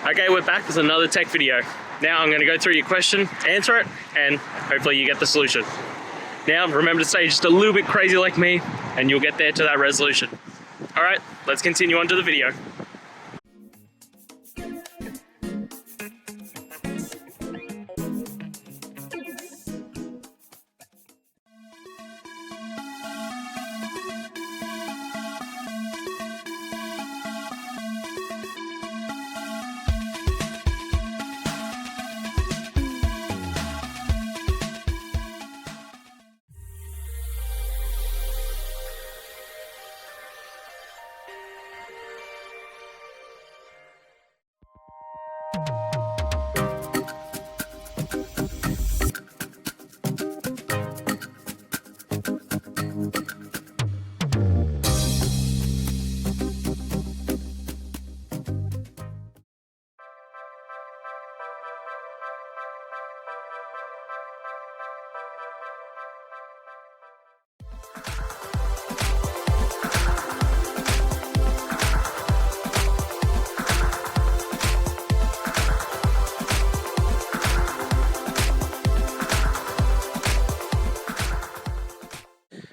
Okay, we're back with another tech video. Now I'm going to go through your question, answer it, and hopefully you get the solution. Now remember to stay just a little bit crazy like me, and you'll get there to that resolution. Alright, let's continue on to the video.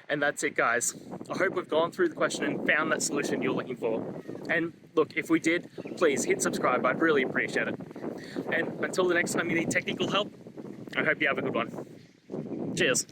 And that's it, guys. I hope we've gone through the question and found that solution you're looking for. And look, if we did, please hit subscribe. I'd really appreciate it. And until the next time you need technical help, I hope you have a good one. Cheers.